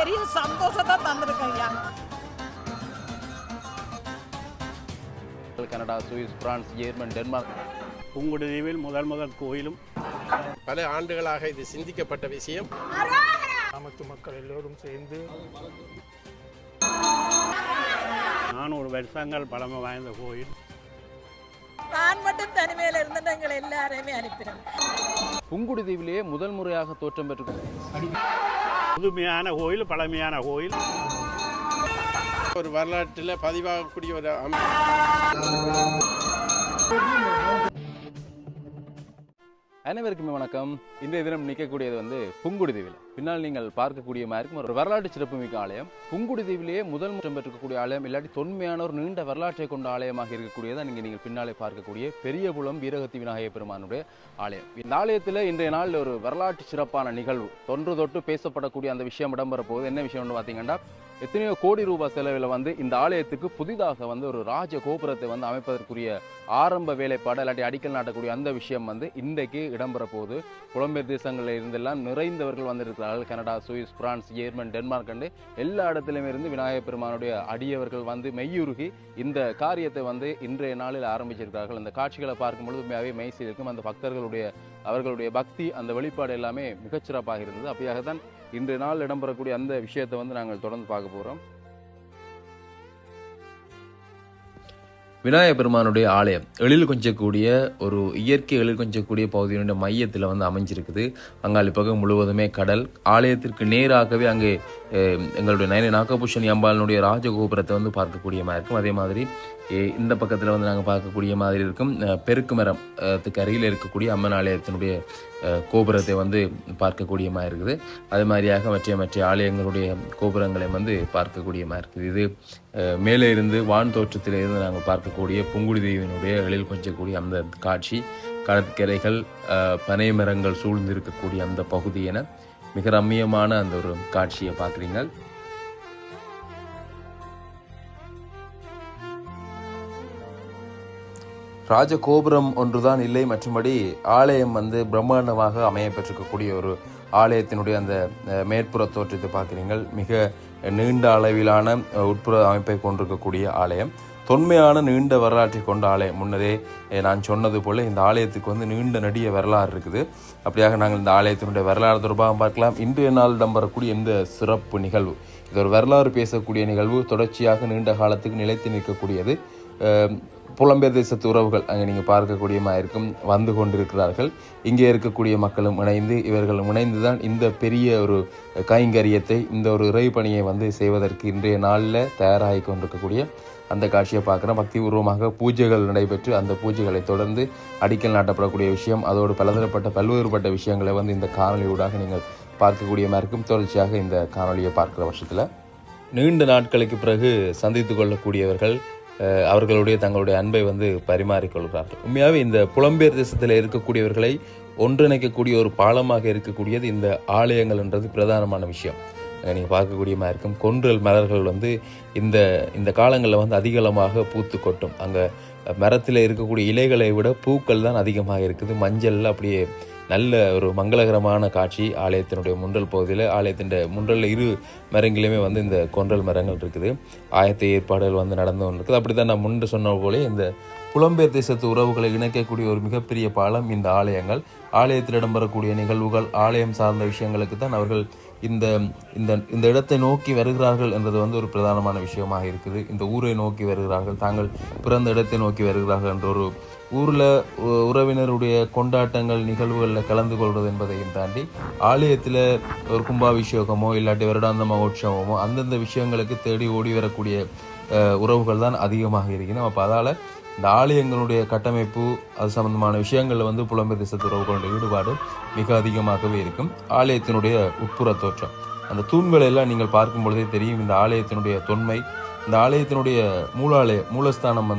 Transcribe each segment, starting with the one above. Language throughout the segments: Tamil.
பெரிய சந்தோஷத்தை தந்திருக்கேன் ஐயா. Canada, Swiss, France, German, Denmark. புங்குடுதீவில் முதல் கோயிலும் பல ஆண்டுகளாக இது சிந்திக்கப்பட்ட விஷயம். கிராமத்து மக்கள் எல்லோரும் சேர்ந்து 400 வருஷங்கள் பழமை வாய்ந்த கோயில். நான் மட்டும் தனிமையில் இருந்துட்டு எங்களை எல்லாரையுமே அனுப்பினேன். புங்குடுதீவிலேயே முதல் முறையாக தோற்றம் பெற்று புதுமையான கோயில், பழமையான கோயில், ஒரு வரலாற்றில் பதிவாகக்கூடிய ஒரு அனைவருக்குமே வணக்கம். இன்றைய தினம் நிற்கக்கூடியது புங்குடுதீவில். பின்னால் நீங்கள் பார்க்கக்கூடிய மாதிரி ஒரு வரலாற்று சிறப்புமிக்க ஆலயம். புங்குடுதீவிலேயே முதல் முற்றம் பெற்றிருக்கக்கூடிய ஆலயம், இல்லாட்டி தொன்மையான ஒரு நீண்ட வரலாற்றை கொண்ட ஆலயமாக இருக்கக்கூடியதான் நீங்கள் பின்னாலே பார்க்கக்கூடிய பெரியபுலம் வீரகத்தி விநாயகர் பெருமானுடைய ஆலயம். இந்த ஆலயத்தில் இன்றைய நாள் ஒரு வரலாற்று சிறப்பான நிகழ்வு தொன்று தொட்டு பேசப்படக்கூடிய அந்த விஷயம் இடம்பெற போகுது. என்ன விஷயம்னு பார்த்தீங்கன்னா, எத்தனையோ கோடி ரூபாய் செலவில் இந்த ஆலயத்துக்கு புதிதாக ஒரு ராஜ கோபுரத்தை அமைப்பதற்குரிய ஆரம்ப வேலைப்பாடு இல்லாட்டி அடிக்கல் நாட்டக்கூடிய அந்த விஷயம் இன்றைக்கு இடம்பெற போகுது. புலம்பெயர் தேசங்களில் இருந்தெல்லாம் நிறைந்தவர்கள் வந்திருக்கிறார்கள். Canada, Swiss, France, German, Denmark கண்டு எல்லா இடத்திலுமே இருந்து விநாயகர் பெருமானுடைய அடியவர்கள் மெய்யுருகி இந்த காரியத்தை இன்றைய நாளில் ஆரம்பிச்சிருக்கிறார்கள். அந்த காட்சிகளை பார்க்கும்பொழுது உண்மையாகவே மெய்சில் இருக்கும். அந்த அவர்களுடைய பக்தி, அந்த வெளிப்பாடு எல்லாமே மிகச்சிறப்பாக இருந்தது. அப்படியாகத்தான் இன்றைய நாள் இடம்பெறக்கூடிய அந்த விஷயத்தை நாங்கள் தொடர்ந்து பார்க்க போகிறோம். விநாயகர் பெருமானுடைய ஆலயம் எழில் கொஞ்சக்கூடிய ஒரு இயற்கை எழில் கொஞ்சக்கூடிய பகுதியினுடைய மையத்தில் அமைஞ்சிருக்குது. அங்காளி பக்கம் முழுவதுமே கடல். ஆலயத்திற்கு நேராகவே அங்கே எங்களுடைய நாகபூஷணி அம்பாளினுடைய ராஜகோபுரத்தை பார்க்கக்கூடிய மாதிரி இருக்கும். அதே மாதிரி இந்த பக்கத்தில் நாங்கள் பார்க்கக்கூடிய மாதிரி இருக்கும். பெருக்கு மரத்துக்கு அருகில் இருக்கக்கூடிய அம்மன் ஆலயத்தினுடைய கோபுரத்தை பார்க்கக்கூடிய மாதிரி இருக்குது. அது மாதிரியாக மற்ற ஆலயங்களுடைய கோபுரங்களை பார்க்கக்கூடிய மாதிரி இருக்குது. இது மேலே இருந்து வான் தோற்றத்திலிருந்து நாங்கள் பார்க்கக்கூடிய புங்குடுதீவினுடைய எழில் கொஞ்சக்கூடிய அந்த காட்சி. கடற்கரைகள், பனை மரங்கள் சூழ்ந்து இருக்கக்கூடிய அந்த பகுதி என மிக ரம்மியமான அந்த ஒரு காட்சியை பார்க்குறீங்க. ராஜகோபுரம் ஒன்றுதான் இல்லை, மற்றபடி ஆலயம் பிரம்மாண்டமாக அமைய பெற்றிருக்கக்கூடிய ஒரு ஆலயத்தினுடைய அந்த மேற்புற தோற்றத்தை பார்க்குறீங்கள். மிக நீண்ட அளவிலான உட்புற அமைப்பை கொண்டிருக்கக்கூடிய ஆலயம், தொன்மையான நீண்ட வரலாற்றை கொண்ட ஆலயம். முன்னரே நான் சொன்னது போல் இந்த ஆலயத்துக்கு நீண்ட நெடிய வரலாறு இருக்குது. அப்படியாக நாங்கள் இந்த ஆலயத்தினுடைய வரலாறு தொடர்பாக பார்க்கலாம். இன்றைய நாள் இடம்பெறக்கூடிய இந்த சிறப்பு நிகழ்வு, இது ஒரு வரலாறு பேசக்கூடிய நிகழ்வு, தொடர்ச்சியாக நீண்ட காலத்துக்கு நிலைத்து நிற்கக்கூடியது. புலம்பெயர் தேசத்து உறவுகள் அங்கே நீங்கள் பார்க்கக்கூடிய இருக்கும் வந்து கொண்டிருக்கிறார்கள். இங்கே இருக்கக்கூடிய மக்களும் இவர்களும் இணைந்து தான் இந்த பெரிய ஒரு கைங்கரியத்தை, இந்த ஒரு இறைப்பணியை செய்வதற்கு இன்றைய நாளில் தயாராகி கொண்டிருக்கக்கூடிய அந்த காட்சியை பார்க்குறோம். பக்திபூர்வமாக பூஜைகள் நடைபெற்று அந்த பூஜைகளை தொடர்ந்து அடிக்கல் நாட்டப்படக்கூடிய விஷயம், அதோடு பல்வேறுபட்ட விஷயங்களை இந்த காணொலியூடாக நீங்கள் பார்க்கக்கூடிய இருக்கும். தொடர்ச்சியாக இந்த காணொலியை பார்க்குற வருஷத்தில் நீண்ட நாட்களுக்கு பிறகு சந்தித்து கொள்ளக்கூடியவர்கள் அவர்களுடைய தங்களுடைய அன்பை பரிமாறிக்கொள்கிறார்கள். உண்மையாகவே இந்த புலம்பெயர் தேசத்தில் இருக்கக்கூடியவர்களை ஒன்றிணைக்கக்கூடிய ஒரு பாலமாக இருக்கக்கூடியது இந்த ஆலயங்கள் என்றது பிரதானமான விஷயம். நீங்கள் பார்க்கக்கூடிய மாதிரி இருக்கும். கொன்றல் மலர்கள் இந்த காலங்களில் அதிகளமாக பூத்து கொட்டும். அங்கே மரத்தில் இருக்கக்கூடிய இலைகளை விட பூக்கள் தான் அதிகமாக இருக்குது. மஞ்சள் அப்படியே நல்ல ஒரு மங்களகரமான காட்சி. ஆலயத்தினுடைய முன்றல் பகுதியில், ஆலயத்தின் முன்றலில் இரு மரங்களிலுமே இந்த கொன்றல் மரங்கள் இருக்குது. ஆயத்த ஏற்பாடுகள் நடந்து கொண்டு இருக்குது. அப்படி தான் நான் முன்பு சொன்ன போலே இந்த புலம்பெயர் தேசத்து உறவுகளை இணைக்கக்கூடிய ஒரு மிகப்பெரிய பாலம் இந்த ஆலயங்கள். ஆலயத்தில் இடம்பெறக்கூடிய நிகழ்வுகள், ஆலயம் சார்ந்த விஷயங்களுக்கு தான் அவர்கள் இந்த இந்த இடத்தை நோக்கி வருகிறார்கள் என்றது ஒரு பிரதானமான விஷயமாக இருக்குது. இந்த ஊரை நோக்கி வருகிறார்கள், தாங்கள் பிறந்த இடத்தை நோக்கி வருகிறார்கள் என்ற ஒரு ஊரில் உறவினருடைய கொண்டாட்டங்கள், நிகழ்வுகளில் கலந்து கொள்வது என்பதையும் தாண்டி ஆலயத்தில் ஒரு கும்பாபிஷேகமோ இல்லாட்டி வருடாந்த மகோற்சவமோ அந்தந்த விஷயங்களுக்கு தேடி ஓடி வரக்கூடிய உறவுகள் தான் அதிகமாக இருக்கணும். அப்போ அதால் இந்த ஆலயங்களுடைய கட்டமைப்பு, அது சம்பந்தமான விஷயங்களில் புலம்பெயர் தேசத்து உறவுகளுடைய ஈடுபாடு மிக அதிகமாகவே இருக்கும். ஆலயத்தினுடைய உட்புற தோற்றம், அந்த தூண்களை எல்லாம் நீங்கள் பார்க்கும் பொழுதே தெரியும் இந்த ஆலயத்தினுடைய தொன்மை. இந்த ஆலயத்தினுடைய மூலஸ்தானம்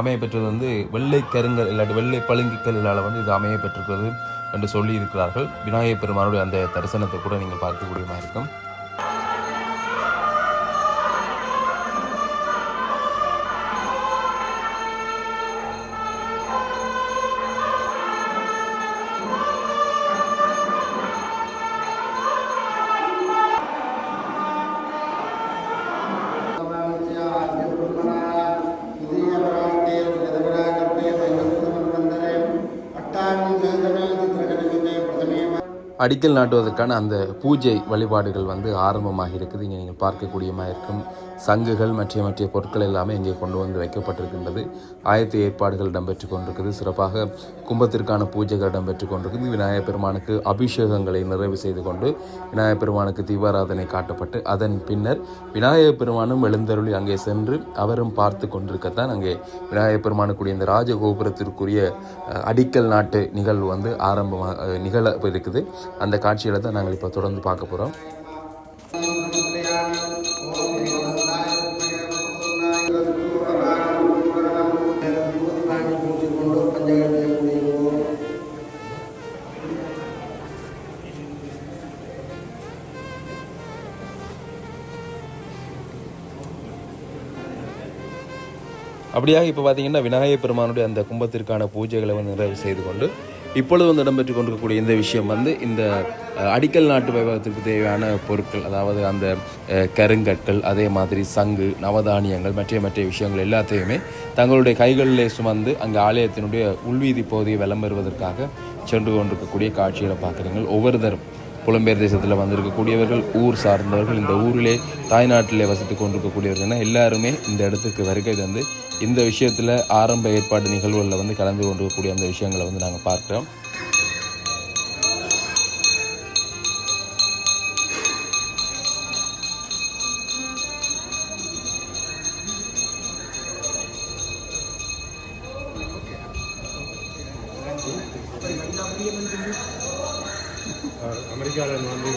அமைய பெற்றது வெள்ளை கருங்கல் இல்லாட்டி வெள்ளை பளிங்குக்கல்லால் இது அமைய பெற்றிருக்கிறது என்று சொல்லி இருக்கிறார்கள். விநாயகர் பெருமானுடைய அந்த தரிசனத்தை கூட நீங்கள் பார்க்கக்கூடியமாக இருக்கும். அடிக்கல் நாட்டுவதற்கான அந்த பூஜை வழிபாடுகள் வந்து ஆரம்பமாக இருக்குது. இங்கே நீங்கள் பார்க்கக்கூடியமாக இருக்கும் சங்குகள் மற்ற பொருட்கள் எல்லாமே இங்கே கொண்டு வந்து வைக்கப்பட்டிருக்கின்றது. ஆயத்த ஏற்பாடுகள் இடம்பெற்று கொண்டிருக்குது. சிறப்பாக கும்பத்திற்கான பூஜைகள் இடம்பெற்று கொண்டிருக்குது. விநாயகப் பெருமானுக்கு அபிஷேகங்களை நிறைவு செய்து கொண்டு விநாயகப் பெருமானுக்கு தீபாராதனை காட்டப்பட்டு அதன் பின்னர் விநாயகப் பெருமானும் எழுந்தருளி அங்கே சென்று அவரும் பார்த்து கொண்டிருக்கத்தான் அங்கே விநாயகப் பெருமானுக்குரிய இந்த ராஜகோபுரத்திற்குரிய அடிக்கல் நாட்டு நிகழ்வு வந்து ஆரம்பமாக நிகழ இருக்குது. அந்த காட்சிகளை தான் நாங்கள் இப்போ தொடர்ந்து பார்க்க போகிறோம். அப்படியாக இப்போ பார்த்தீங்கன்னா விநாயகப் பெருமானுடைய அந்த கும்பத்திற்கான பூஜைகளை வந்து நிறைவு செய்து கொண்டு இப்பொழுது வந்து இடம்பெற்று கொண்டிருக்கக்கூடிய இந்த விஷயம் வந்து இந்த அடிக்கல் நாட்டு வைபவத்திற்கு தேவையான பொருட்கள், அதாவது அந்த கருங்கற்கள், அதே மாதிரி சங்கு, நவதானியங்கள் மற்ற விஷயங்கள் எல்லாத்தையுமே தங்களுடைய கைகளிலே சுமந்து அங்கே ஆலயத்தினுடைய உள்வீதி பகுதியை விளம்பெறுவதற்காக சென்று கொண்டிருக்கக்கூடிய காட்சிகளை பார்க்குறீங்க. ஒவ்வொருத்தரும் புலம்பெயர் தேசத்தில் வந்திருக்கக்கூடியவர்கள், ஊர் சார்ந்தவர்கள், இந்த ஊரிலே தாய்நாட்டிலே வசித்து கொண்டிருக்கக்கூடியவர்கள்னா எல்லாருமே இந்த இடத்துக்கு வருகை தந்து இந்த விஷயத்தில் ஆரம்ப ஏற்பாடு நிகழ்வுகளில் வந்து கலந்து கொண்டிருக்கக்கூடிய அந்த விஷயங்களை வந்து நாங்கள் பார்க்குறோம். அமெரிக்காவில் வந்து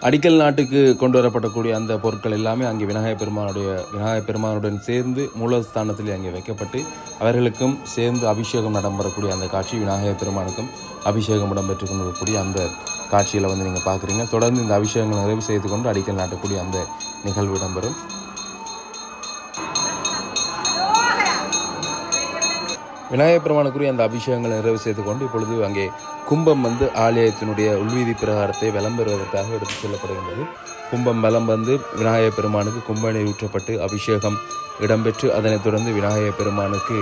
அடிக்கல் நாட்டுக்கு கொண்டு வரப்படக்கூடிய அந்த பொருட்கள் எல்லாமே அங்கே விநாயகப் பெருமானுடன் சேர்ந்து மூலஸ்தானத்தில் அங்கே வைக்கப்பட்டு அவர்களுக்கும் சேர்ந்து அபிஷேகம் இடம்பெறக்கூடிய அந்த காட்சி, விநாயகப் பெருமானுக்கும் அபிஷேகம் இடம்பெற்று கொண்டிருக்கக்கூடிய அந்த காட்சியில் வந்து நீங்கள் பார்க்குறீங்க. தொடர்ந்து இந்த அபிஷேகங்களை நிறைவு செய்து கொண்டு அடிக்கல் நாட்டக்கூடிய அந்த நிகழ்வு இடம்பெறும். விநாயகப் பெருமானுக்குரிய அந்த அபிஷேகங்களை நிறைவு செய்து கொண்டு இப்பொழுது அங்கே கும்பம் வந்து ஆலயத்தினுடைய உள்வீதி பிரகாரத்தை விளம்பெறுவதற்காக எடுத்து செல்லப்படுகின்றது. கும்பம் வலம் வந்து விநாயகப் பெருமானுக்கு கும்பநீர் ஊற்றப்பட்டு அபிஷேகம் இடம்பெற்று அதனைத் தொடர்ந்து விநாயகப் பெருமானுக்கு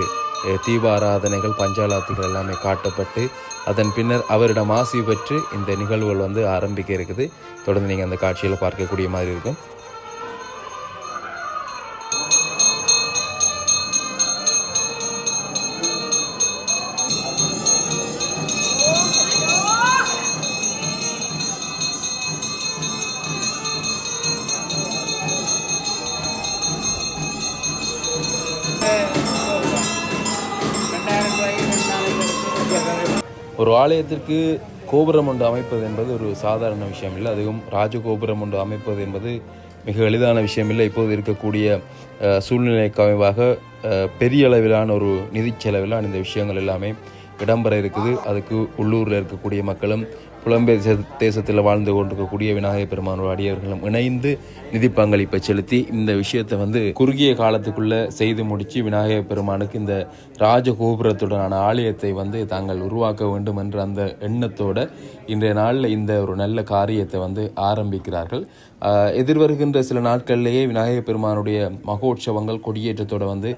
தீபாராதனைகள், பஞ்சாலாத்திகள் எல்லாமே காட்டப்பட்டு அதன் பின்னர் அவரிடம் ஆசி பெற்று இந்த நிகழ்வுகள் வந்து ஆரம்பிக்க இருக்குது. தொடர்ந்து நீங்கள் அந்த காட்சியில் பார்க்கக்கூடிய மாதிரி இருக்கும். ஒரு ஆலயத்திற்கு கோபுரம் ஒன்று அமைப்பது என்பது ஒரு சாதாரண விஷயம் இல்லை. அதுவும் ராஜகோபுரம் ஒன்று அமைப்பது என்பது மிக எளிதான விஷயம் இல்லை. இப்போது இருக்கக்கூடிய சூழ்நிலைக்கு அமைவாக பெரிய அளவிலான ஒரு நிதி செலவிலான இந்த விஷயங்கள் எல்லாமே இடம்பெற இருக்குது. அதுக்கு உள்ளூரில் இருக்கக்கூடிய மக்களும் புலம்பெயர் தேசத்தில் வாழ்ந்து கொண்டிருக்கக்கூடிய விநாயகப் பெருமானோட அடியவர்களும் இணைந்து நிதி பங்களிப்பை செலுத்தி இந்த விஷயத்தை வந்து குறுகிய காலத்துக்குள்ளே செய்து முடித்து விநாயகப் பெருமானுக்கு இந்த ராஜகோபுரத்துடனான ஆலயத்தை வந்து தாங்கள் உருவாக்க வேண்டும் என்ற அந்த எண்ணத்தோடு இன்றைய நாளில் இந்த ஒரு நல்ல காரியத்தை வந்து ஆரம்பிக்கிறார்கள். எதிர்வருகின்ற சில நாட்களிலேயே விநாயகப் பெருமானுடைய மகோற்சவங்கள் கொடியேற்றத்தோடு வந்து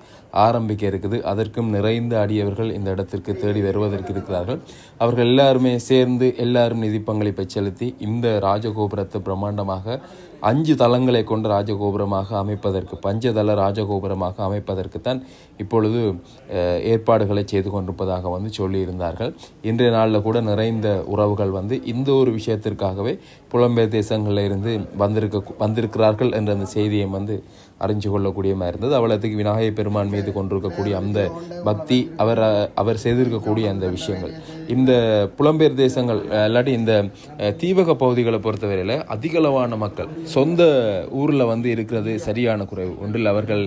ஆரம்பிக்க இருக்குது. அதற்கும் நிறைந்த அடியவர்கள் இந்த இடத்திற்கு தேடி வருவதற்கு இருக்கிறார்கள். அவர்கள் எல்லாருமே சேர்ந்து எல்லாரும் நிதி பங்களிப்பை செலுத்தி இந்த ராஜகோபுரத்தை பிரம்மாண்டமாக 5 தளங்களை கொண்ட ராஜகோபுரமாக அமைப்பதற்கு, பஞ்சதள ராஜகோபுரமாக அமைப்பதற்குத்தான் இப்பொழுது ஏற்பாடுகளை செய்து கொண்டிருப்பதாக வந்து சொல்லியிருந்தார்கள். இன்றைய நாளில் கூட நிறைந்த உறவுகள் வந்து இந்த ஒரு விஷயத்திற்காகவே புலம்பெயர் தேசங்களில் இருந்து வந்திருக்கிறார்கள் என்ற அந்த செய்தியை வந்து அறிஞ்சு கொள்ளக்கூடிய மாதிரி இருந்தது. அவ்வளோத்துக்கு விநாயகப் பெருமான் மீது கொண்டிருக்கக்கூடிய அந்த பக்தி, அவர் செய்திருக்கக்கூடிய அந்த விஷயங்கள், இந்த புலம்பெயர் தேசங்கள் இல்லாட்டி இந்த தீவக பகுதிகளை பொறுத்தவரையில் அதிகளவான மக்கள் சொந்த ஊரில் வந்து இருக்கிறது சரியான குறைவு. ஒன்றில் அவர்கள்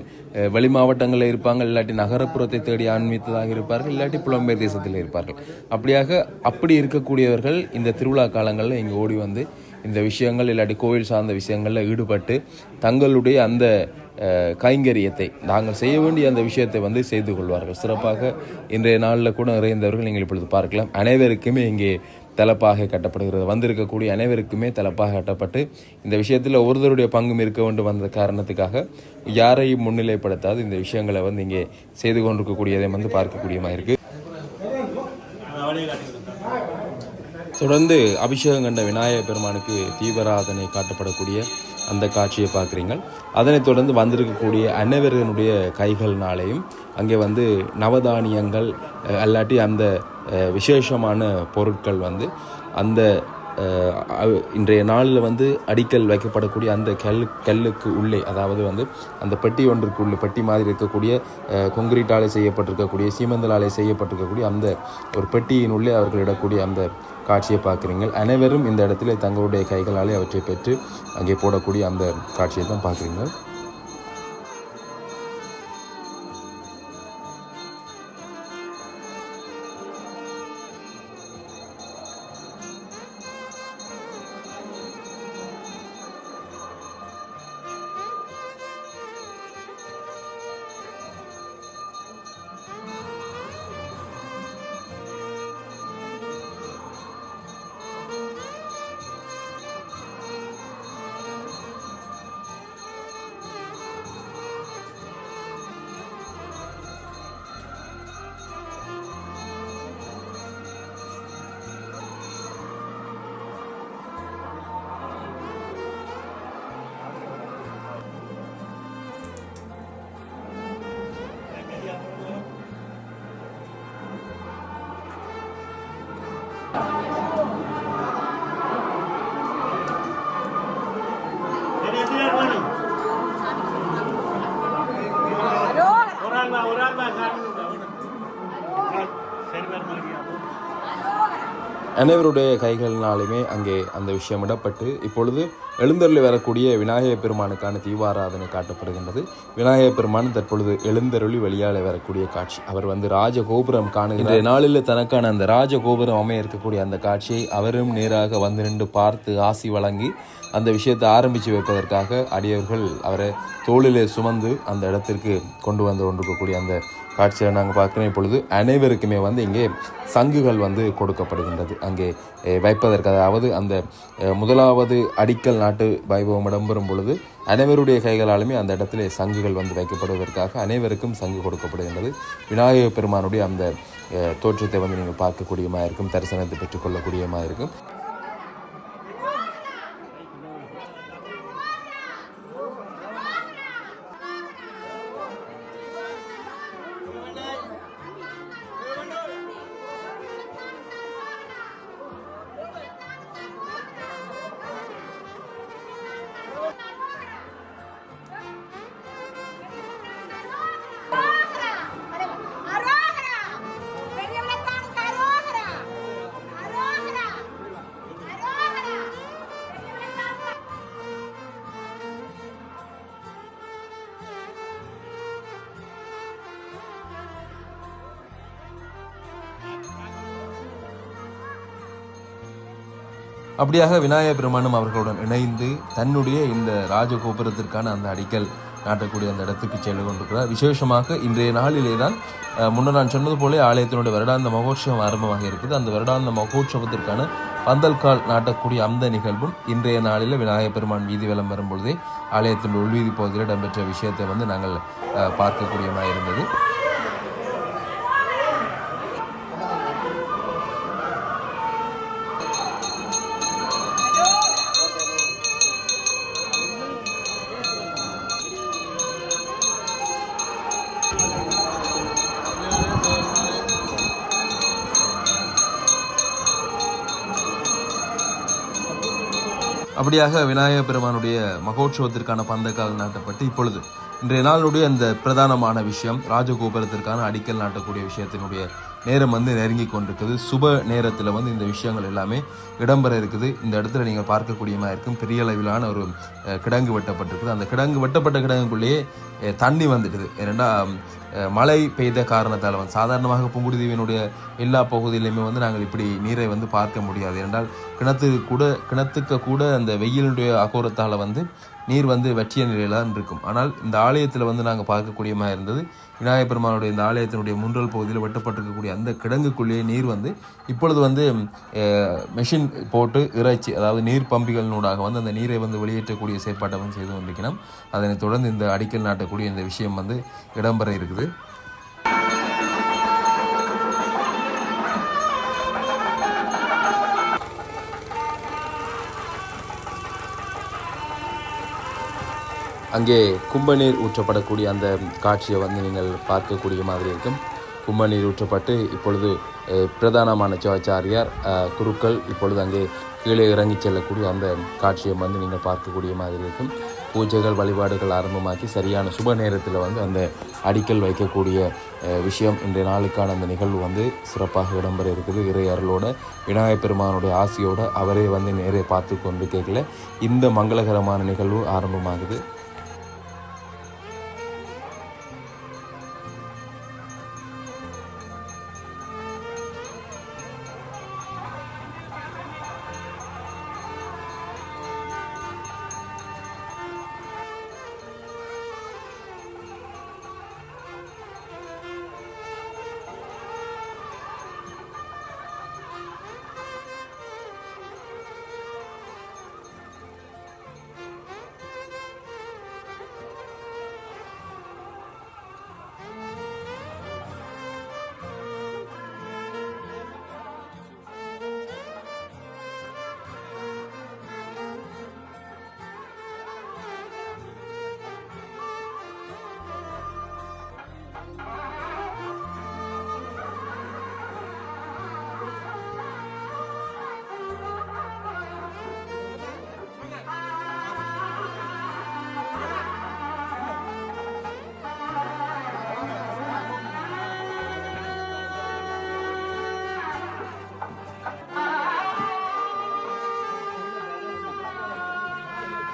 வெளி மாவட்டங்களில் இருப்பாங்க, இல்லாட்டி நகரப்புறத்தை தேடி ஆன்மீகத்ததாக இருப்பார்கள், இல்லாட்டி புலம்பெயர் தேசத்தில் இருப்பார்கள். அப்படி இருக்கக்கூடியவர்கள் இந்த திருவிழா காலங்களில் இங்கே ஓடி வந்து இந்த விஷயங்கள் இல்லாட்டி கோவில் சார்ந்த விஷயங்களில் ஈடுபட்டு தங்களுடைய அந்த கைங்கரியத்தை, நாங்கள் செய்ய வேண்டிய அந்த விஷயத்தை வந்து செய்து கொள்வார்கள். சிறப்பாக இன்றைய நாளில் கூட நிறைந்தவர்கள் நீங்கள் இப்பொழுது பார்க்கலாம். அனைவருக்குமே இங்கே தலப்பாகை கட்டப்படுகிறது. வந்திருக்கக்கூடிய அனைவருக்குமே தலப்பாகை கட்டப்பட்டு இந்த விஷயத்தில் ஒருவருடைய பங்கும் இருக்க வேண்டும் வந்த காரணத்துக்காக யாரையும் முன்னிலைப்படுத்தாது இந்த விஷயங்களை வந்து இங்கே செய்து கொண்டிருக்கக்கூடியதை வந்து பார்க்கக்கூடியமாக இருக்குது. தொடர்ந்து அபிஷேகம் கண்ட விநாயகர் பெருமானுக்கு தீபாராதனை காட்டப்படக்கூடிய அந்த காட்சியை பார்க்குறீங்க. அதனைத் தொடர்ந்து வந்திருக்கக்கூடிய அனைவருடைய கைகள்னாலேயும் அங்கே வந்து நவதானியங்கள் அல்லாட்டி அந்த விசேஷமான பொருட்கள் வந்து அந்த இன்றைய நாளில் வந்து அடிக்கல் வைக்கப்படக்கூடிய அந்த கல்லுக்கு உள்ளே, அதாவது வந்து அந்த பெட்டி ஒன்றுக்குள்ளே, பெட்டி மாதிரி இருக்கக்கூடிய கொங்கிரீட்டாலே செய்யப்பட்டிருக்கக்கூடிய சீமந்தலாலே செய்யப்பட்டிருக்கக்கூடிய அந்த ஒரு பெட்டியின் உள்ளே அவர்கள் இடக்கூடிய அந்த காட்சியை பார்க்குறீங்க. அனைவரும் இந்த இடத்துல தங்களுடைய கைகளாலே அவற்றை பெற்று அங்கே போடக்கூடிய அந்த காட்சியை தான் பார்க்குறீங்க. அனைவருடைய கைகளினாலுமே அங்கே அந்த விஷயம் இடப்பட்டு இப்பொழுது எழுந்தருளி வரக்கூடிய விநாயகர் பெருமானுக்கான தீபாராதனை காட்டப்படுகின்றது. விநாயகர் பெருமான் தற்பொழுது எழுந்தருளி வெளியாலே வரக்கூடிய காட்சி. அவர் வந்து ராஜகோபுரம் காணுகின்ற நாளில் தனக்கான அந்த ராஜகோபுரம் அமைய இருக்கக்கூடிய அந்த காட்சியை அவரும் நேராக வந்து நின்று பார்த்து ஆசி வழங்கி அந்த விஷயத்தை ஆரம்பித்து வைப்பதற்காக அடியவர்கள் அவரை தோளிலே சுமந்து அந்த இடத்திற்கு கொண்டு வந்து கொண்டிருக்கக்கூடிய அந்த காட்சியை நாங்கள் பார்க்குறோம். இப்பொழுது அனைவருக்குமே வந்து இங்கே சங்குகள் வந்து கொடுக்கப்படுகின்றது அங்கே வைப்பதற்கு. அதாவது அந்த முதலாவது அடிக்கல் நாட்டு வைபவம் இடம்பெறும் பொழுது அனைவருடைய கைகளாலுமே அந்த இடத்துல சங்குகள் வந்து வைக்கப்படுவதற்காக அனைவருக்கும் சங்கு கொடுக்கப்படுகின்றது. விநாயகர் பெருமானுடைய அந்த தோற்றத்தை வந்து நீங்கள் பார்க்கக்கூடியமாக இருக்கும், தரிசனத்தை பெற்றுக்கொள்ளக்கூடியமாக இருக்கும். அப்படியாக விநாயகர் பெருமானும் அவர்களுடன் இணைந்து தன்னுடைய இந்த ராஜகோபுரத்திற்கான அந்த அடிக்கல் நாட்டக்கூடிய அந்த இடத்துக்கு சென்று கொண்டிருக்கிறார். விசேஷமாக இன்றைய நாளிலே தான் முன்னர் நான் சொன்னது போல ஆலயத்தினுடைய வருடாந்த மகோற்சவம் ஆரம்பமாக இருக்குது. அந்த வருடாந்த மகோற்சவத்திற்கான பந்தல்கால் நாட்டக்கூடிய அந்த நிகழ்வும் இன்றைய நாளில் விநாயகர் பெருமான் வீதி வலம் வரும் பொழுதே ஆலயத்தின் உள்வீதி பகுதியில் இடம்பெற்ற விஷயத்தை வந்து நாங்கள் பார்க்கக்கூடியமாக இருந்தது. அப்படியாக விநாயகர் பெருமானுடைய மகோற்சவத்திற்கான பந்தக்கால் நாட்டப்பட்டு இப்பொழுது இன்றைய நாளுடைய அந்த பிரதானமான விஷயம் ராஜகோபுரத்திற்கான அடிக்கல் நாட்டக்கூடிய விஷயத்தினுடைய நேரம் வந்து நெருங்கி கொண்டிருக்குது. சுப நேரத்தில் வந்து இந்த விஷயங்கள் எல்லாமே இடம்பெற இருக்குது. இந்த இடத்துல நீங்கள் பார்க்கக்கூடியமாக இருக்கும் பெரிய அளவிலான ஒரு கிடங்கு வெட்டப்பட்டிருக்குது. அந்த கிடங்கு வெட்டப்பட்ட கிடங்குக்குள்ளேயே தண்ணி வந்துடுது. ஏனெண்டா மழை பெய்த காரணத்தால் வந்து சாதாரணமாக புங்குடுதீவினுடைய எல்லா பகுதியிலையுமே வந்து நாங்கள் இப்படி நீரை வந்து பார்க்க முடியாது. ஏனென்றால் கிணத்துக்கு கூட அந்த வெயிலுடைய அகோரத்தால் வந்து நீர் வந்து வற்றிய நிலையில் தான் இருக்கும். ஆனால் இந்த ஆலயத்தில் வந்து நாங்கள் பார்க்கக்கூடிய மாதிரி இருந்தது, விநாயகப் பெருமானுடைய இந்த ஆலயத்தினுடைய முன்றல் பகுதியில் வெட்டப்பட்டிருக்கக்கூடிய அந்த கிடங்குக்குள்ளேயே நீர் வந்து இப்பொழுது வந்து மெஷின் போட்டு இறைச்சி, அதாவது நீர் பம்பிகளினூடாக வந்து அந்த நீரை வந்து வெளியேற்றக்கூடிய செயற்பாட்டை வந்து செய்து கொண்டிருக்கணும். அதனைத் தொடர்ந்து இந்த அடிக்கல் நாட்டக்கூடிய இந்த விஷயம் வந்து இடம்பெற இருக்குது. அங்கே கும்பநீர் ஊற்றப்படக்கூடிய அந்த காட்சியை வந்து நீங்கள் பார்க்கக்கூடிய மாதிரி இருக்கும். கும்பநீர் ஊற்றப்பட்டு இப்பொழுது பிரதானமான சிவாச்சாரியார் குருக்கள் இப்பொழுது அங்கே கீழே இறங்கி செல்லக்கூடிய அந்த காட்சியை வந்து நீங்கள் பார்க்கக்கூடிய மாதிரி இருக்கும். பூஜைகள் வழிபாடுகள் ஆரம்பமாக்கி சரியான சுப நேரத்தில் வந்து அந்த அடிக்கல் வைக்கக்கூடிய விஷயம் இன்றைய நாளுக்கான அந்த நிகழ்வு வந்து சிறப்பாக இடம்பெற இருக்குது. இறை அருளோட விநாயகப் பெருமானுடைய ஆசையோட அவரே வந்து நேரே பார்த்து கொண்டு கேட்கல இந்த மங்களகரமான நிகழ்வு ஆரம்பமாகுது.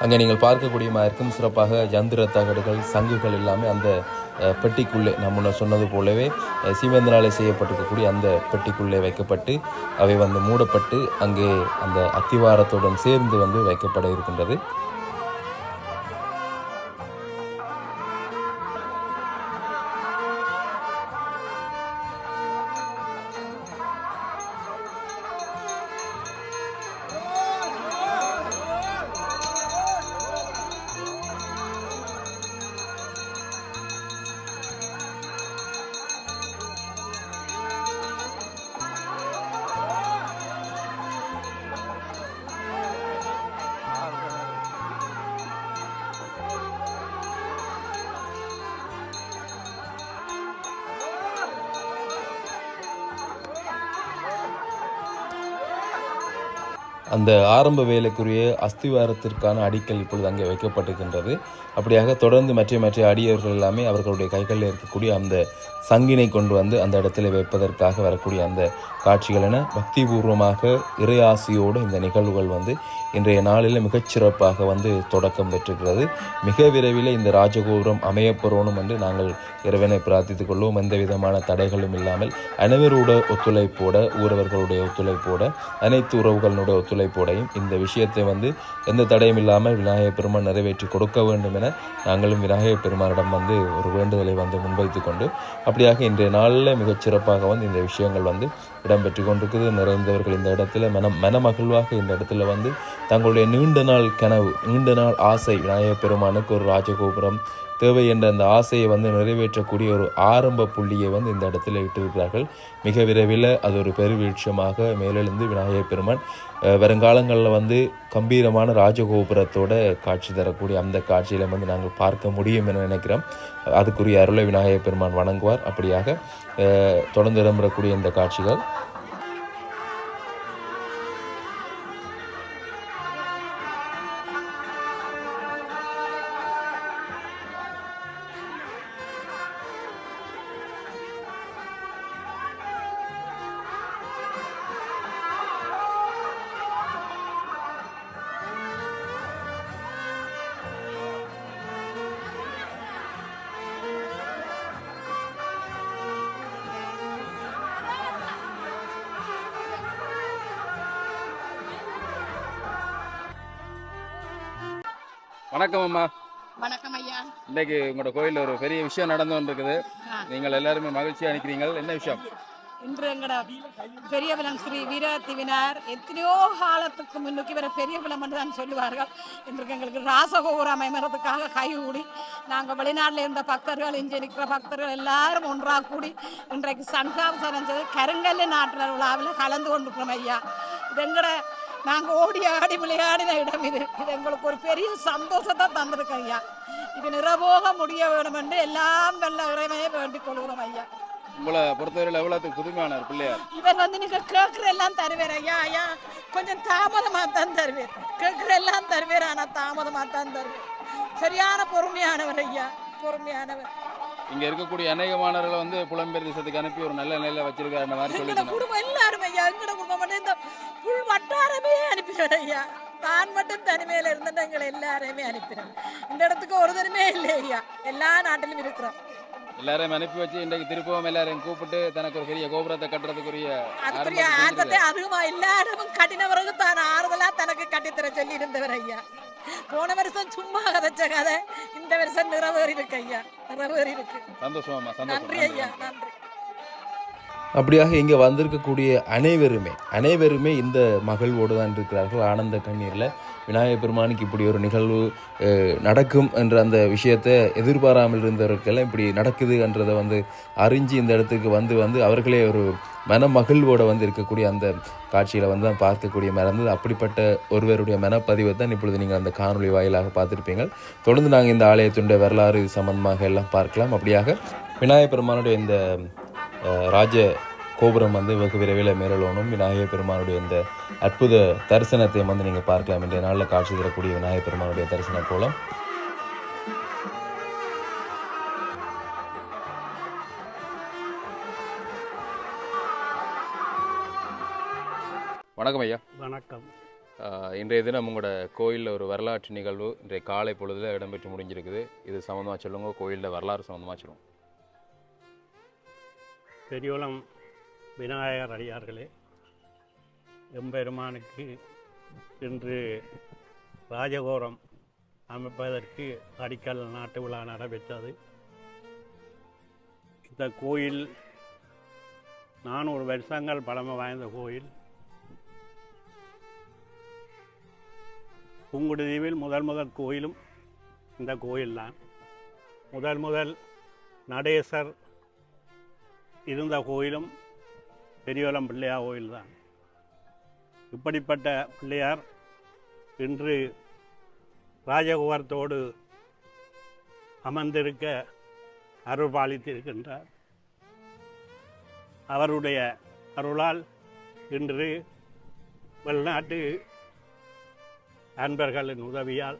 அங்கே நீங்கள் பார்க்கக்கூடிய இருக்கும் சிறப்பாக யந்திர தகடுகள், சங்குகள் எல்லாமே அந்த பெட்டிக்குள்ளே நான் முன்ன சொன்னது போலவே சீமெந்தினாலே செய்யப்பட்டிருக்கக்கூடிய அந்த பெட்டிக்குள்ளே வைக்கப்பட்டு அவை வந்து மூடப்பட்டு அங்கே அந்த அத்திவாரத்துடன் சேர்ந்து வந்து வைக்கப்பட இருக்கின்றது. அந்த ஆரம்ப வேலைக்குரிய அஸ்திவாரத்திற்கான அடிக்கல் இப்பொழுது அங்கே வைக்கப்பட்டிருக்கின்றது. அப்படியாக தொடர்ந்து மற்ற அடியவர்கள் எல்லாமே அவர்களுடைய கைகளில் இருக்கக்கூடிய அந்த சங்கினை கொண்டு வந்து அந்த இடத்துல வைப்பதற்காக வரக்கூடிய அந்த காட்சிகள் என பக்திபூர்வமாக இறையாசியோடு இந்த நிகழ்வுகள் வந்து இன்றைய நாளில் மிகச்சிறப்பாக வந்து தொடக்கம் பெற்றிருக்கிறது. மிக விரைவில் இந்த ராஜகோபுரம் அமையப்பெறணும் என்று நாங்கள் இறைவனை பிரார்த்தித்துக் கொள்வோம். எந்த விதமான தடைகளும் இல்லாமல் அனைவரோட ஒத்துழைப்போட, ஊரவர்களுடைய ஒத்துழைப்போட, அனைத்து உறவுகளுடைய ஒத்துழைப்போடையும் இந்த விஷயத்தை வந்து எந்த தடையும் இல்லாமல் விநாயகப் பெருமான் நிறைவேற்றி கொடுக்க வேண்டும் என நாங்களும் விநாயகப் பெருமானிடம் வந்து ஒரு வேண்டுதலை வந்து முன்வைத்து கொண்டு அப்படியாக இன்றைய நாளில் மிகச்சிறப்பாக வந்து இந்த விஷயங்கள் வந்து இடம்பெற்று கொண்டிருக்குது. நிறைந்தவர்கள் இந்த இடத்துல மனமகிழ்வாக இந்த இடத்துல வந்து தங்களுடைய நீண்ட நாள் கனவு, நீண்ட நாள் ஆசை, விநாயகப் பெருமானுக்கு ஒரு ராஜகோபுரம் தேவை என்ற அந்த ஆசையை வந்து நிறைவேற்றக்கூடிய ஒரு ஆரம்ப புள்ளியை வந்து இந்த இடத்துல இட்டிருக்கிறார்கள். மிக விரைவில் அது ஒரு பெருவீழ்ச்சியமாக மேலெழுந்து விநாயகப் பெருமான் வருங்காலங்களில் வந்து கம்பீரமான ராஜகோபுரத்தோட காட்சி தரக்கூடிய அந்த காட்சியில வந்து நாங்கள் பார்க்க முடியும் என நினைக்கிறோம். அதுக்குரிய அருளை விநாயகப் பெருமான் வணங்குவார். அப்படியாக தொடர்ந்து இடம்பெறக்கூடிய இந்த காட்சிகள் வணக்கம் அம்மா. வணக்கம் ஐயா. இன்னைக்கு உங்களோட கோயிலில் ஒரு பெரிய விஷயம் நடந்து கொண்டிருக்குது. ஆ. நீங்கள் எல்லாருமே மகிழ்ச்சியாக நிற்கிறீங்கள். என்ன விஷயம்? இன்று எங்கட பெரிய விலம் ஸ்ரீ வீரத்திவினார் எத்தனையோ காலத்துக்கு முன்னுக்கு இவரை பெரிய விலம் என்று தான் சொல்லுவார்கள். இன்றைக்கு எங்களுக்கு ராசகோபுரம் அமைக்கிறதுக்காக கைகூடி நாங்கள் வெளிநாட்டில் இருந்த பக்தர்கள், இங்கே நிற்கிற பக்தர்கள் எல்லாரும் ஒன்றாக கூடி இன்றைக்கு சன்காபிசனம் செய்து கருங்கல் நாட்டில் விழாவில் கலந்து கொண்டிருக்கிறோம் ஐயா. இது எங்கட நாங்கள் ஓடி ஆடி விளையாடின இடம் இது. இது எங்களுக்கு ஒரு பெரிய சந்தோஷத்தை தந்திருக்கோம் ஐயா. இது நிறபோக முடிய வேண்டும் என்று எல்லாம் வெள்ள இறைமையை வேண்டிக் கொள்கிறோம் ஐயா. உங்களை பொறுத்தவரையில் எவ்வளோத்துக்கு புதுமையானார் பிள்ளையார்? இவர் நீங்க கேட்குற எல்லாம் தருவேர் ஐயா. ஐயா கொஞ்சம் தாமதமாக தான் தருவேர். கேட்குற எல்லாம் தருவேர், ஆனால் தாமதமாக தான் தருவேர். சரியான பொறுமையானவர் ஐயா, பொறுமையானவர். இங்கே இருக்கக்கூடிய அநேகமானவர்களை புலம்பெயர் தேசத்துக்கு அனுப்பி ஒரு நல்ல நிலையில் வச்சிருக்காரு மாதிரி சொல்லி குடும்பம் எல்லாரும் ஐயா, எங்கட குடும்பம் மட்டும் இந்த புல் வட்டாரமே அனுப்பிடுவார் ஐயா. தான் மட்டும் தனிமையில் இருந்துட்டு எங்களை எல்லாரையுமே அனுப்பிடுறோம். இந்த இடத்துக்கு ஒரு தனிமே இல்லை ஐயா, எல்லா நாட்டிலும் இருக்கிறோம். எல்லாரையும் அனுப்பி வச்சு இன்றைக்கு திருப்பவும் எல்லாரையும் கூப்பிட்டு தனக்கு ஒரு பெரிய கோபுரத்தை கட்டுறதுக்குரிய ஆர்வத்தை அதுமா எல்லாரும் கட்டின பிறகு தான் ஆறுதலா தனக்கு கட்டித்தர சொல்லி இருந்தவர் ஐயா. போன வருஷம் சும்மா கதைச்ச கதை இந்த வருஷம் நிறைவேறி இருக்கு ஐயா, நிறைவேறி இருக்கு. சந்தோஷமா? நன்றி ஐயா, நன்றி. அப்படியாக இங்கே வந்திருக்கக்கூடிய அனைவருமே இந்த மகிழ்வோடு தான் இருக்கிறார்கள். ஆனந்த கண்ணீரில் விநாயகர் பெருமானுக்கு இப்படி ஒரு நிகழ்வு நடக்கும் என்ற அந்த விஷயத்தை எதிர்பாராமல் இருந்தவர்களெல்லாம் இப்படி நடக்குதுன்றதை அறிஞ்சு இந்த இடத்துக்கு வந்து அவர்களே ஒரு மன மகிழ்வோடு இருக்கக்கூடிய அந்த காட்சியில் தான் பார்க்கக்கூடிய மறந்தது. அப்படிப்பட்ட ஒருவருடைய மனப்பதிவை தான் இப்பொழுது நீங்கள் அந்த காணொலி வாயிலாக பார்த்துருப்பீங்க. தொடர்ந்து நாங்கள் இந்த ஆலயத்துடைய வரலாறு சம்பந்தமாக எல்லாம் பார்க்கலாம். அப்படியாக விநாயகர் பெருமானுடைய இந்த ராஜ கோபுரம் வெகு விரைவில் மேலோனும். விநாயகர் பெருமானுடைய இந்த அற்புத தரிசனத்தை நீங்கள் பார்க்கலாம். இன்றைய நாளில் காட்சி தரக்கூடிய விநாயகர் பெருமானுடைய தரிசன கோலம். வணக்கம் ஐயா. வணக்கம். இன்றைய தினம் உங்களோட கோயிலில் ஒரு வரலாற்று நிகழ்வு இன்றைய காலை பொழுதில் இடம்பெற்று முடிஞ்சிருக்குது. இது சம்மந்தமாக சொல்லுங்க, கோயிலில் வரலாறு சம்மந்தமாக சொல்லுங்க. பெரியவளம் விநாயகர் அடியார்களே, எம்பெருமானுக்கு இன்று ராஜகோபுரம் அமைப்பதற்கு அடிக்கல் நாட்டு விழா நடைபெற்றது. இந்த கோயில் 400 வருஷங்கள் பழமை வாய்ந்த கோயில். புங்குடுதீவில் முதல் கோயிலும் இந்த கோயில்தான். முதல் நடேசர் இருந்த கோயிலும் பெரியவளம் பிள்ளையார் கோயில்தான். இப்படிப்பட்ட பிள்ளையார் இன்று ராஜகோபுரத்தோடு அமர்ந்திருக்க அருள் பாலித்திருக்கின்றார். அவருடைய அருளால் இன்று வெளிநாட்டு அன்பர்களின் உதவியால்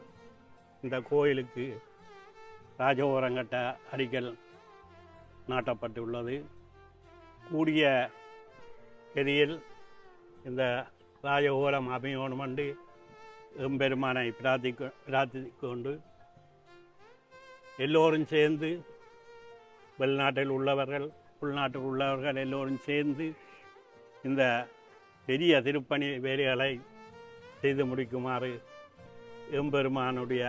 இந்த கோயிலுக்கு ராஜகோபுரம் கட்ட அடிக்கல் நாட்டப்பட்டுள்ளது. கூடிய கதியில் இந்த ராஜகோபுரம் அமையணும் என்று எம்பெருமானை பிரார்த்திக்கொண்டு எல்லோரும் சேர்ந்து, வெளிநாட்டில் உள்ளவர்கள் உள்நாட்டில் உள்ளவர்கள் எல்லோரும் சேர்ந்து இந்த பெரிய திருப்பணி வேலைகளை செய்து முடிக்குமாறு எம்பெருமானுடைய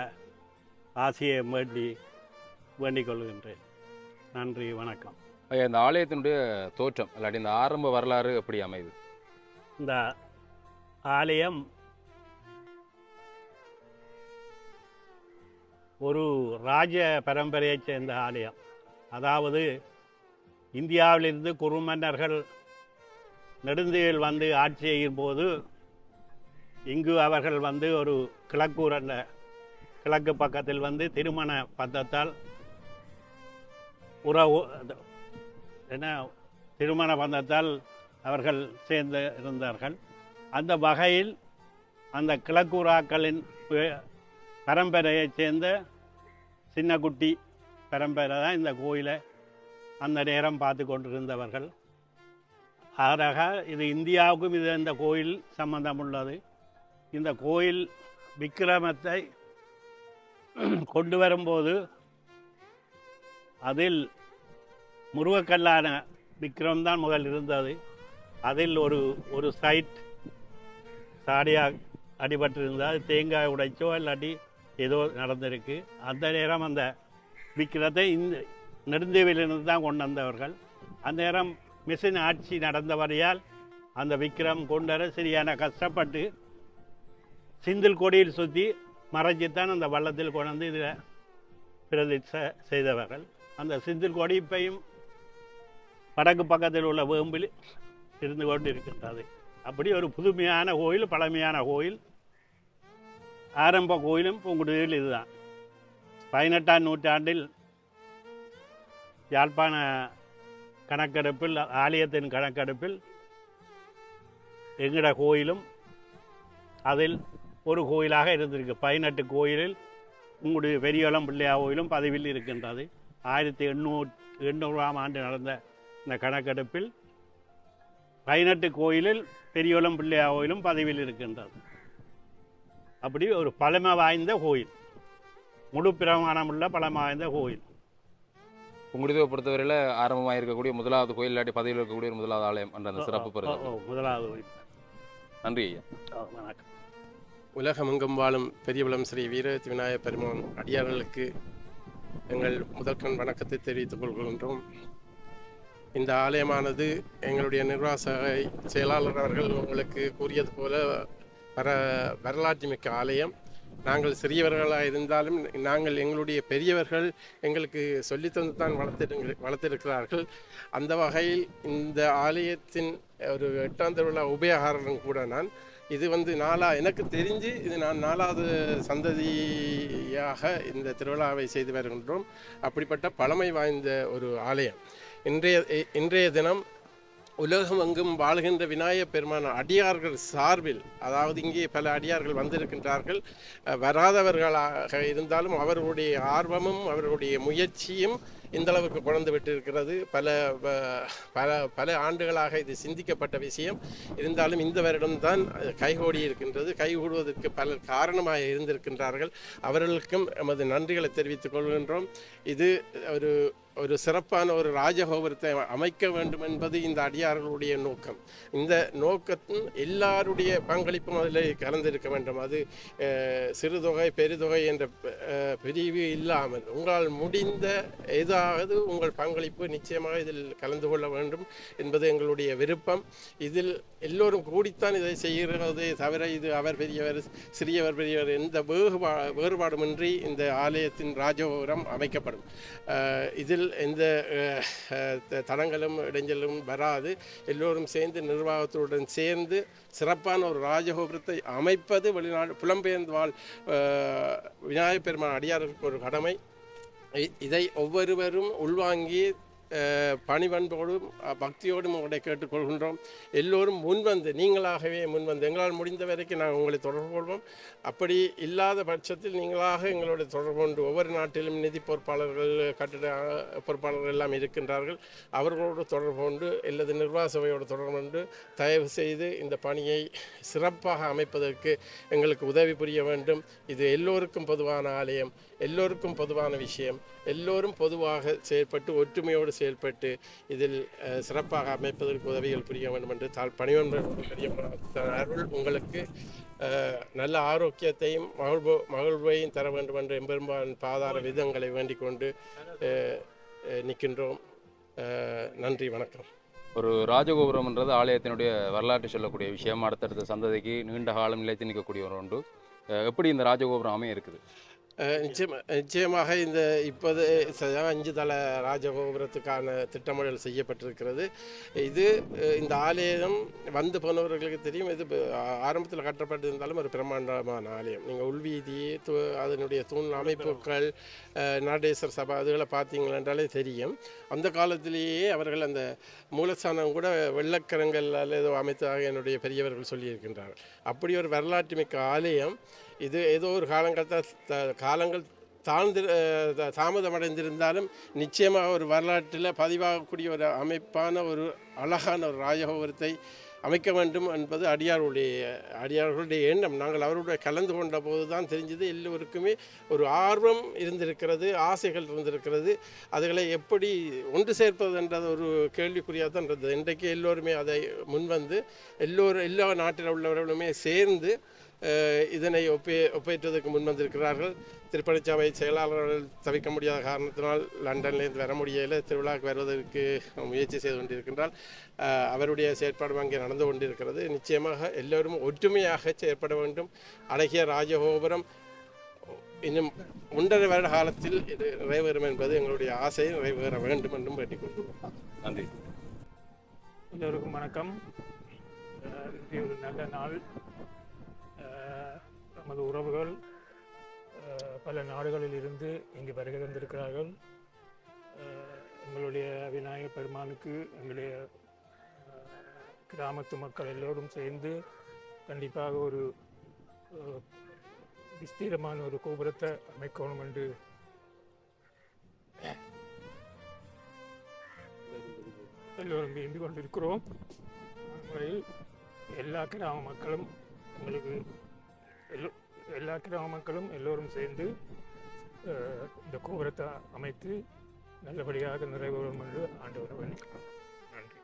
ஆசையை வேண்டிக் கொள்கின்றேன். நன்றி, வணக்கம். இந்த ஆலயத்தினுடைய தோற்றம் இல்லாட்டி இந்த ஆரம்ப வரலாறு எப்படி அமையுது? இந்த ஆலயம் ஒரு ராஜ பரம்பரையைச் சேர்ந்த ஆலயம். அதாவது இந்தியாவிலிருந்து குறுமன்னர்கள் நெடுந்தீவில் ஆட்சி செய்யும் போது இங்கு அவர்கள் ஒரு கிழக்கூர் என்ற கிழக்கு பக்கத்தில் திருமண பந்தத்தால் உறவு திருமண பந்தத்தால் அவர்கள் சேர்ந்து இருந்தார்கள். அந்த வகையில் அந்த கிழக்கூராக்களின் பரம்பரையைச் சேர்ந்த சின்னக்குட்டி பரம்பரை தான் இந்த கோயிலை அந்த நேரம் பார்த்து கொண்டிருந்தவர்கள். ஆக இது இந்தியாவுக்கும் இந்த கோயில் சம்பந்தம் உள்ளது. இந்த கோயில் விக்கிரமத்தை கொண்டு வரும்போது அதில் முருகக்கல்லான விக்கிரம் தான் முதல் இருந்தது. அதில் ஒரு சைட் சாடியாக அடிபட்டிருந்தால் தேங்காய் உடைச்சோ இல்லாட்டி ஏதோ நடந்திருக்கு. அந்த நேரம் அந்த விக்கிரத்தை இந்த நெடுந்தீவிலிருந்து தான் கொண்டு வந்தவர்கள். அந்த நேரம் மிஷின் ஆட்சி நடந்தவரையால் அந்த விக்கிரம் கொண்டு வர சரியான கஷ்டப்பட்டு சிந்தில் கொடியில் சுற்றி மறைச்சித்தான் அந்த வள்ளத்தில் கொண்டு வந்து இதில் பிரதிஷ்ட செய்தவர்கள். அந்த சிந்தில் கொடி இப்பையும் வடக்கு பக்கத்தில் உள்ள வேம்பில் இருந்து கொண்டு இருக்கின்றது. அப்படி ஒரு புதுமையான கோயில், பழமையான கோயில். ஆரம்ப கோயிலும் பூங்குடியில் இதுதான். 18ஆம் நூற்றாண்டில் யாழ்ப்பாண கணக்கெடுப்பில், ஆலயத்தின் கணக்கெடுப்பில் எங்கட கோயிலும் அதில் ஒரு கோயிலாக இருந்திருக்கு. 18 கோயிலில் உங்களுடைய பெரியவளம் பிள்ளையா கோயிலும் பதிவில் இருக்கின்றது. 1800ஆம் ஆண்டு நடந்த இந்த கணக்கெடுப்பில் 18 கோயிலில் பெரியவளம் பிள்ளையா கோயிலும் பதிவில் இருக்கின்றது. அப்படி ஒரு பழமை வாய்ந்த கோயில், முழு பிரமாணமுள்ள பழமை வாய்ந்த கோயில். உங்களுடைய பொறுத்தவரையில் ஆரம்பமாக இருக்கக்கூடிய முதலாவது கோயில் இல்லாட்டி பதிவில் இருக்கக்கூடிய ஒரு முதலாவது ஆலயம் என்ற அந்த சிறப்பு பெறுது. முதலாவது கோயில். நன்றி ஐயா. வணக்கம். உலகமெங்கும் வாழும் பெரியவளம் ஸ்ரீ வீரத்தி விநாயகப் பெருமான் அடியார்களுக்கு எங்கள் முதற்கண் வணக்கத்தை தெரிவித்துக் கொள்கின்றோம். இந்த ஆலயமானது எங்களுடைய நிர்வாக செயலாளர் அவர்கள் உங்களுக்கு கூறியது போல வரலாற்று மிக்க ஆலயம். நாங்கள் சிறியவர்களாக இருந்தாலும் நாங்கள் எங்களுடைய பெரியவர்கள் எங்களுக்கு சொல்லித்தந்து தான் வளர்த்திருக்கிறார்கள். அந்த வகையில் இந்த ஆலயத்தின் ஒரு 8ஆம் திருவிழா உபயகாரனும் கூட நான். இது வந்து எனக்கு தெரிஞ்சு இது நான் 4வது சந்ததியாக இந்த திருவிழாவை செய்து வருகின்றோம். அப்படிப்பட்ட பழமை வாய்ந்த ஒரு ஆலயம். இன்றைய தினம் உலகமெங்கும் வாழ்கின்ற விநாயகப் பெருமான் அடியார்கள் சார்பில், அதாவது இங்கே பல அடியார்கள் வந்திருக்கின்றார்கள். வராதவர்களாக இருந்தாலும் அவர்களுடைய ஆர்வமும் அவர்களுடைய முயற்சியும் இந்தளவுக்கு கொண்டு விட்டிருக்கிறது. பல ஆண்டுகளாக இது சிந்திக்கப்பட்ட விஷயம். இருந்தாலும் இந்த வருடம்தான் கைகூடி இருக்கின்றது. கைகூடுவதற்கு பலர் காரணமாக இருந்திருக்கின்றார்கள். அவர்களுக்கும் எமது நன்றிகளை தெரிவித்துக் கொள்கின்றோம். இது ஒரு சிறப்பான ஒரு ராஜகோபுரத்தை அமைக்க வேண்டும் என்பது இந்த அடியார்களுடைய நோக்கம். இந்த நோக்கத்தின் எல்லாருடைய பங்களிப்பும் அதில் கலந்திருக்க வேண்டும். அது சிறுதொகை பெருதொகை என்ற பிரிவு இல்லாமல் உங்களால் முடிந்த ஏதாவது உங்கள் பங்களிப்பு நிச்சயமாக இதில் கலந்து கொள்ள வேண்டும் என்பது எங்களுடைய விருப்பம். இதில் எல்லோரும் கூடித்தான் இதை செய்கிறதே தவிர இது அவர் பெரியவர் சிறியவர் பெரியவர் எந்த வேறுபாடுமின்றி இந்த ஆலயத்தின் ராஜகோபுரம் அமைக்கப்படும். இதில் எந்த தடங்களும் இடைஞ்சலும் வராது. எல்லோரும் சேர்ந்து நிர்வாகத்துடன் சேர்ந்து சிறப்பான ஒரு ராஜகோபுரத்தை அமைப்பது வெளிநாடு புலம்பெயர்ந்து வாழ் விநாயகப் பெருமான் அடியாருக்கு ஒரு கடமை. இதை ஒவ்வொருவரும் உள்வாங்கி பணிவன்போடும் பக்தியோடும் உங்களை கேட்டுக்கொள்கின்றோம். எல்லோரும் நீங்களாகவே முன்வந்து எங்களால் முடிந்த வரைக்கும் நாங்கள் உங்களை தொடர்பு கொள்வோம். அப்படி இல்லாத பட்சத்தில் நீங்களாக எங்களோட தொடர்பு கொண்டு ஒவ்வொரு நாட்டிலும் நிதி பொறுப்பாளர்கள், கட்டிட பொறுப்பாளர்கள் எல்லாம் இருக்கின்றார்கள். அவர்களோடு தொடர்பு கொண்டு அல்லது நிர்வாக சபையோடு தொடர்பு கொண்டு தயவு செய்து இந்த பணியை சிறப்பாக அமைப்பதற்கு எங்களுக்கு உதவி புரிய வேண்டும். இது எல்லோருக்கும் பொதுவான ஆலயம், எல்லோருக்கும் பொதுவான விஷயம். எல்லோரும் பொதுவாக செயல்பட்டு ஒற்றுமையோடு செயல்பட்டு இதில் சிறப்பாக அமைப்பதற்கு உதவிகள் புரிய வேண்டும் என்று அருள் உங்களுக்கு நல்ல ஆரோக்கியத்தையும் மகிழ்வையும் தர வேண்டும் என்று எம்பெருமான் பாதார விதங்களை வேண்டிக் கொண்டு நிற்கின்றோம். நன்றி, வணக்கம். ஒரு ராஜகோபுரம்ன்றது ஆலயத்தினுடைய வரலாற்று சொல்லக்கூடிய விஷயம். அடுத்தடுத்த சந்ததிக்கு நீண்ட காலம் நிலைத்து நிற்கக்கூடிய ஒரு ஒன்று. எப்படி இந்த ராஜகோபுரம் அமைய இருக்குது? நிச்சயமாக இந்த இப்போது 5 தள ராஜகோபுரத்துக்கான திட்டமிடல் செய்யப்பட்டிருக்கிறது. இந்த ஆலயம் வந்து போனவர்களுக்கு தெரியும். இது ஆரம்பத்தில் கட்டப்பட்டிருந்தாலும் ஒரு பிரம்மாண்டமான ஆலயம். நீங்கள் உள்வீதி, அதனுடைய தூண் அமைப்புகள், நடேசர் சபை அதுகளை பார்த்தீங்களென்றாலே தெரியும். அந்த காலத்திலேயே அவர்கள் அந்த மூலஸ்தானம் கூட வெள்ளக்கரங்கள் ஏதோ அமைத்ததாக என்னுடைய பெரியவர்கள் சொல்லியிருக்கின்றார்கள். அப்படி ஒரு வரலாற்று மிக்க ஆலயம். இது ஏதோ ஒரு காலங்கள் தாமதமடைந்திருந்தாலும் நிச்சயமாக ஒரு வரலாற்றில் பதிவாகக்கூடிய ஒரு அமைப்பான ஒரு அழகான ஒரு ராஜகோபுரத்தை அமைக்க வேண்டும் என்பது அடியார்களுடைய எண்ணம். நாங்கள் அவருடைய கலந்து கொண்ட போது தான் தெரிஞ்சது எல்லோருக்குமே ஒரு ஆர்வம் இருந்திருக்கிறது, ஆசைகள் இருந்திருக்கிறது. அதுகளை எப்படி ஒன்று சேர்ப்பது என்றது ஒரு கேள்விக்குறியாக தான் இருந்தது. இன்றைக்கு எல்லோருமே அதை முன்வந்து எல்லா நாட்டில் உள்ளவர்களுமே சேர்ந்து இதனை ஒப்பேற்றதுக்கு முன்வந்திருக்கிறார்கள். திருப்பணிச்சபை செயலாளர்கள் தவிர்க்க முடியாத காரணத்தினால் லண்டன்லேருந்து வர முடியலை, திருவிழாவுக்கு வருவதற்கு முயற்சி செய்து கொண்டிருக்கின்றால் அவருடைய செயற்பாடு அங்கே நடந்து கொண்டிருக்கிறது. நிச்சயமாக எல்லோரும் ஒற்றுமையாக செயற்பட வேண்டும். அழகிய ராஜகோபுரம் இன்னும் 1.5 வருட காலத்தில் நிறைவேறும் என்பது எங்களுடைய ஆசையை நிறைவேற வேண்டும் என்றும் கேட்டுக்கொள்கிறோம். நன்றி. எல்லோருக்கும் வணக்கம். இது ஒரு நல்ல நாள். நமது உறவுகள் பல நாடுகளில் இருந்து இங்கு வருகை தந்திருக்கிறார்கள். எங்களுடைய விநாயகர் பெருமானுக்கு எங்களுடைய கிராமத்து மக்கள் எல்லோரும் சேர்ந்து கண்டிப்பாக ஒரு விஸ்தீரமான ஒரு கோபுரத்தை அமைக்கணும் என்று எல்லோரும் வேண்டி கொண்டிருக்கிறோம். முறையில் எல்லா கிராம மக்களும் எல்லோரும் சேர்ந்து இந்த கோபுரத்தை அமைத்து நல்லபடியாக நிறைவேறும் என்று ஆண்டவரை வேண்டிக்கிறோம். நன்றி.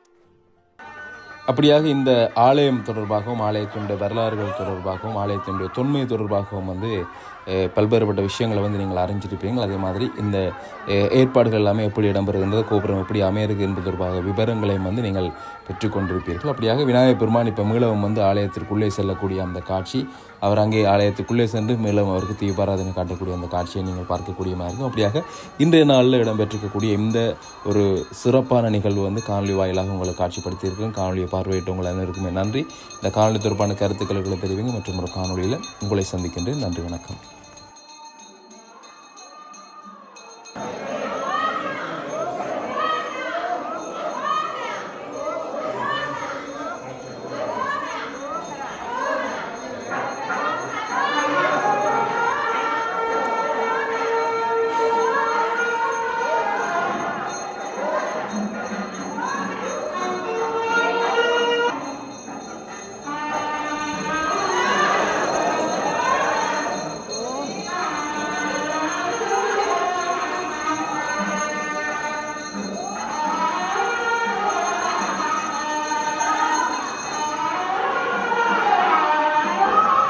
அப்படியாக இந்த ஆலயம் தொடர்பாகவும் ஆலயத்தினுடைய வரலாறுகள் தொடர்பாகவும் ஆலயத்தினுடைய தொன்மை தொடர்பாகவும் பல்வேறுபட்ட விஷயங்களை நீங்கள் அறிஞ்சிருப்பீங்க. அதே மாதிரி இந்த ஏற்பாடுகள் எல்லாமே எப்படி இடம்பெறுகின்றது, கோபுரம் எப்படி அமையிறது என்பது தொடர்பாக விவரங்களையும் நீங்கள் பெற்றுக்கொண்டிருப்பீர்கள். அப்படியாக விநாயகர் பெருமான் இப்போ மீளவும் ஆலயத்திற்குள்ளே செல்லக்கூடிய அந்த காட்சி, அவர் அங்கே ஆலயத்துக்குள்ளே சென்று மேலும் அவருக்கு தீபாராதனை காட்டக்கூடிய அந்த காட்சியை நீங்கள் பார்க்கக்கூடியமாக இருக்கும். அப்படியாக இன்றைய நாளில் இடம்பெற்றிருக்கக்கூடிய இந்த ஒரு சிறப்பான நிகழ்வு காணொலி வாயிலாக உங்களை காட்சிப்படுத்தியிருக்கிறோம். காணொலியை பார்வையிட்டவங்கள் அனைவருக்குமே நன்றி. இந்த காணொலி தொடர்பான கருத்துக்களை தெரிவிங்க மற்றும் ஒரு காணொலியில் உங்களை சந்திக்கின்றேன். நன்றி, வணக்கம்.